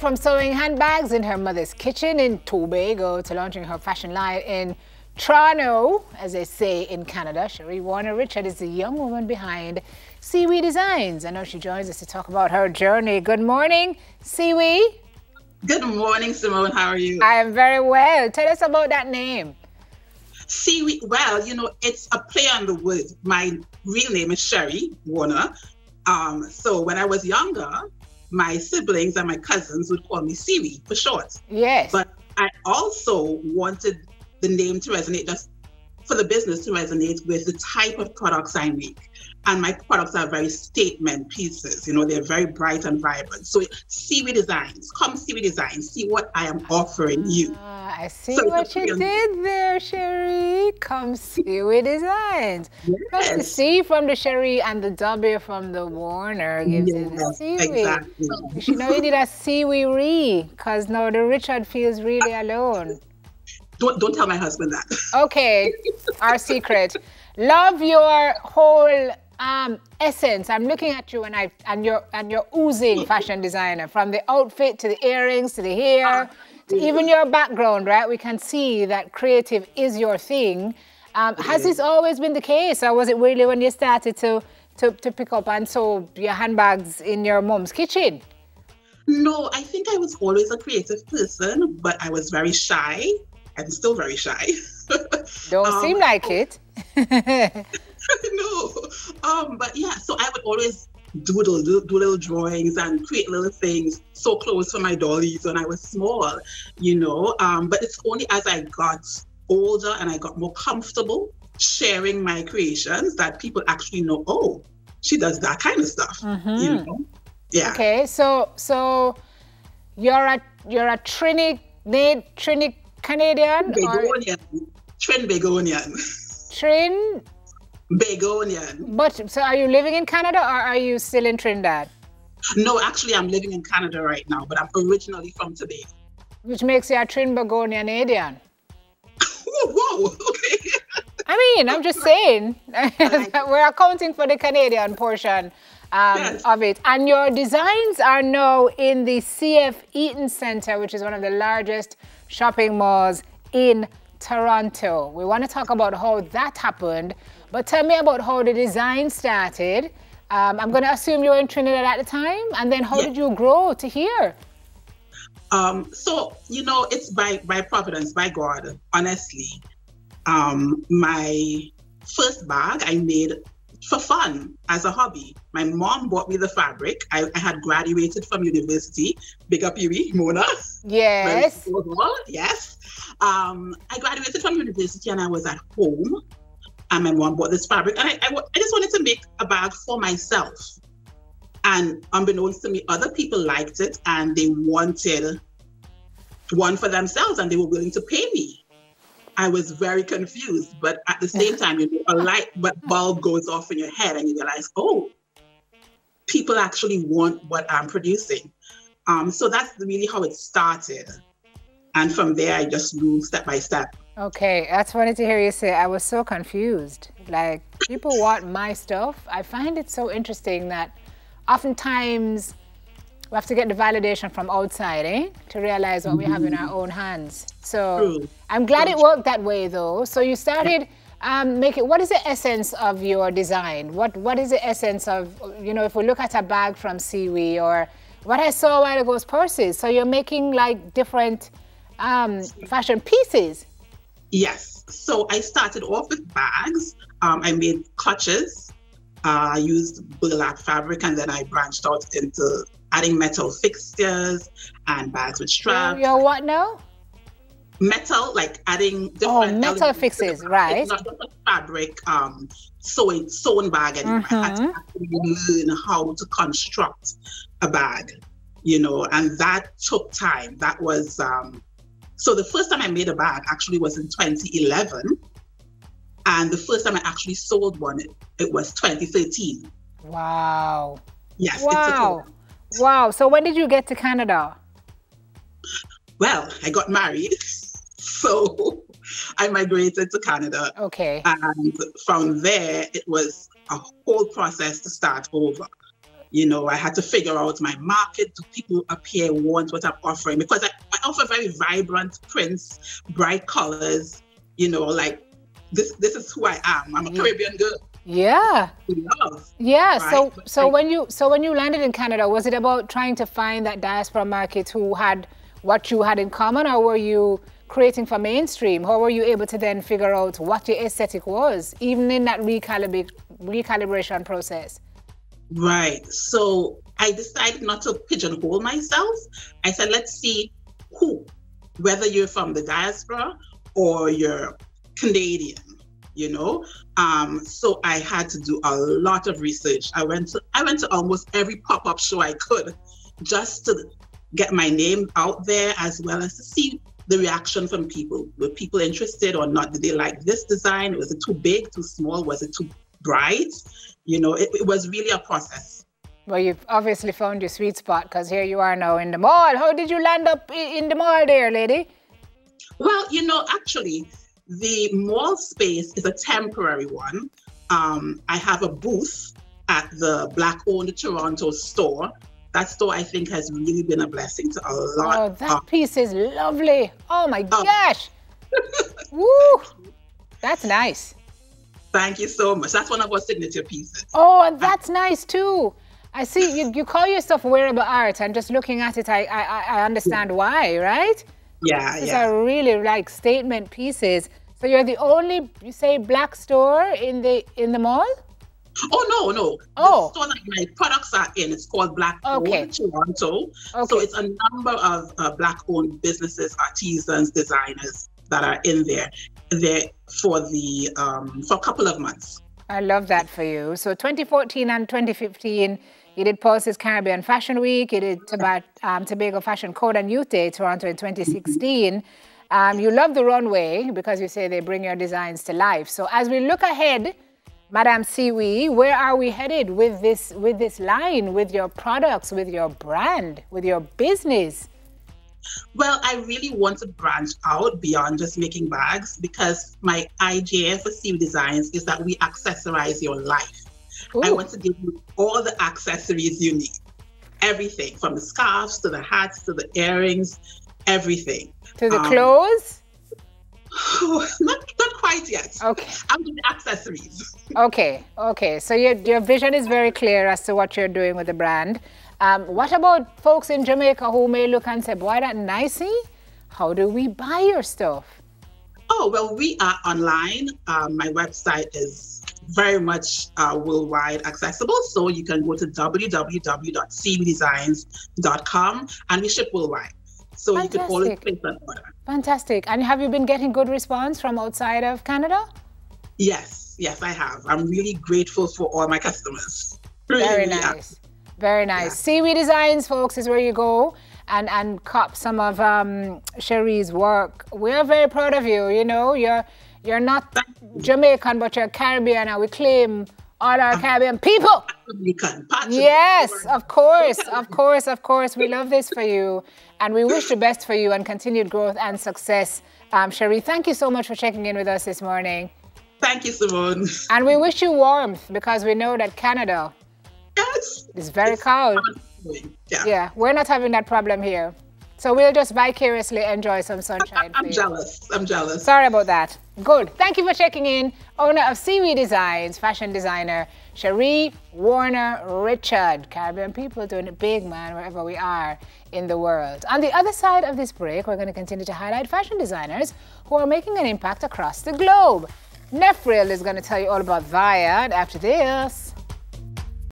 from sewing handbags in her mother's kitchen in Tobago to launching her fashion line in Toronto, as they say in Canada, Cherie Warner-Richard is the young woman behind Seaweed Designs. I know she joins us to talk about her journey. Good morning, Seaweed. Good morning, Simone. How are you? I am very well. Tell us about that name. Seaweed, well, you know, it's a play on the word. My real name is Cherie Warner. So when I was younger, my siblings and my cousins would call me Seaweed for short. Yes. But I also wanted the name to resonate, just for the business to resonate with the type of products I make. And my products are very statement pieces. You know, they're very bright and vibrant. So Seaweed Designs, come Seaweed Designs, see what I am offering you. I see what you did there, Cherie. Come Seaweed Designs. Yes. The C from the Cherie and the W from the Warner gives it the seaweed. Exactly. You know you need a seaweed, because now the Richard feels really alone. Don't tell my husband that. Okay, our secret. Love your whole essence. I'm looking at you and you're oozing fashion designer, from the outfit to the earrings to the hair to even your background, right? We can see that creative is your thing. Has this always been the case, or was it really when you started to pick up and sew your handbags in your mom's kitchen? No, I think I was always a creative person, but I was very shy. I'm still very shy. Don't seem like it. No. But yeah, so I would always do little drawings and create little things, sew clothes for my dollies when I was small, you know. But it's only as I got older and I got more comfortable sharing my creations that people actually know, oh, she does that kind of stuff, you know? Yeah. Okay, so you're a Canadian? Begonian. Trin Begonian. Trin? Begonian. But, so are you living in Canada or are you still in Trinidad? No, actually I'm living in Canada right now, but I'm originally from Tobago. Which makes you a Trin Begonian. Whoa, okay. I mean, I'm just saying, we're accounting for the Canadian portion of it. And your designs are now in the CF Eaton Centre, which is one of the largest shopping malls in Toronto. We want to talk about how that happened, but tell me about how the design started. I'm going to assume you were in Trinidad at the time, and then how did you grow to here? So, you know, it's by providence, by God, honestly. My first bag I made for fun, as a hobby. My mom bought me the fabric. I had graduated from university. Big up you, Mona. Yes. Yes. I graduated from university and I was at home and my mom bought this fabric. And I just wanted to make a bag for myself. And unbeknownst to me, other people liked it and they wanted one for themselves and they were willing to pay me. I was very confused, but at the same time, you know, a light bulb goes off in your head and you realize, oh, people actually want what I'm producing. So that's really how it started. And from there, I just grew step by step. Okay, that's funny to hear you say. I was so confused. Like, people want my stuff. I find it so interesting that oftentimes we have to get the validation from outside, to realize what we have in our own hands. So I'm glad it worked that way, though. So you started making, what is the essence of your design? What is the essence of, you know, if we look at a bag from Seaweed, or what I saw a while ago was purses. So you're making like different fashion pieces. Yes. So I started off with bags. I made clutches. I used burlap fabric, and then I branched out into adding metal fixtures and bags with straps. You're what now? Metal, like adding different metal fixes, right? It's not just a fabric sewn bag anymore. I had to actually learn how to construct a bag, you know, and that took time. That was, so the first time I made a bag actually was in 2011. And the first time I actually sold one, it was 2013. Wow. Yes. Wow. Wow. So when did you get to Canada? Well, I got married. So I migrated to Canada. Okay. And from there, it was a whole process to start over. You know, I had to figure out my market. Do people up here want what I'm offering? Because I offer very vibrant prints, bright colors, you know, like this is who I am. I'm a Caribbean girl. Yeah. Love, yeah. right? So when you landed in Canada, was it about trying to find that diaspora market who had what you had in common, or were you creating for mainstream? How were you able to then figure out what your aesthetic was, even in that recalibration process? Right. So I decided not to pigeonhole myself. I said, let's see who, whether you're from the diaspora or you're Canadian, you know. So I had to do a lot of research. I went to almost every pop-up show I could, just to get my name out there, as well as to see the reaction from people. Were people interested or not? Did they like this design? Was it too big, too small? Was it too bright? You know, it was really a process. Well, you've obviously found your sweet spot, because here you are now in the mall. How did you land up in the mall there, lady? Well, you know, actually, the mall space is a temporary one. I have a booth at the Black-owned Toronto store. That store, I think, has really been a blessing to a lot. Oh, that piece is lovely. Oh, my gosh. Woo! That's nice. Thank you so much. That's one of our signature pieces. Oh, and that's nice too. I see you call your stuff wearable art, and just looking at it, I understand why, right? Yeah, These are really like statement pieces. So you're the only, you say, Black store in the mall? Oh, no. Oh. The store that my products are in, it's called Black-owned Toronto. Okay. So it's a number of Black-owned businesses, artisans, designers that are in there. They're for a couple of months. I love that for you. So 2014 and 2015, you did Pulse's Caribbean Fashion Week. You did Tobago Fashion Code and Youth Day, Toronto in 2016. You love the runway because you say they bring your designs to life. So as we look ahead, Madame Siwi, where are we headed with this line, with your products, with your brand, with your business? Well, I really want to branch out beyond just making bags, because my idea for Siwi Designs is that we accessorize your life. Ooh. I want to give you all the accessories you need. Everything from the scarves to the hats to the earrings, everything. To the clothes? Not quite yet. Okay. I'm doing accessories. Okay. So your vision is very clear as to what you're doing with the brand. What about folks in Jamaica who may look and say, boy, that nicey? How do we buy your stuff? Oh, well, we are online. My website is very much worldwide accessible. So you can go to www.cvdesigns.com and we ship worldwide. So Fantastic. You can always place an order. Fantastic. And have you been getting good response from outside of Canada? Yes, I have. I'm really grateful for all my customers. Very nice. Very nice. Yeah. Siwi Designs, folks, is where you go and cop some of Cherie's work. We're very proud of you. You know, you're not Jamaican, but you're Caribbean, and we claim all our Caribbean people. Yes, of course. We love this for you, and we wish the best for you and continued growth and success. Cherie, thank you so much for checking in with us this morning. Thank you, Simone. And we wish you warmth, because we know that Canada is very cold. Yeah, we're not having that problem here. So we'll just vicariously enjoy some sunshine. I'm jealous. Sorry about that. Good. Thank you for checking in. Owner of Siwi Designs, fashion designer, Cherie Warner Richard. Caribbean people doing it big, man, wherever we are in the world. On the other side of this break, we're going to continue to highlight fashion designers who are making an impact across the globe. Nefril is going to tell you all about that after this.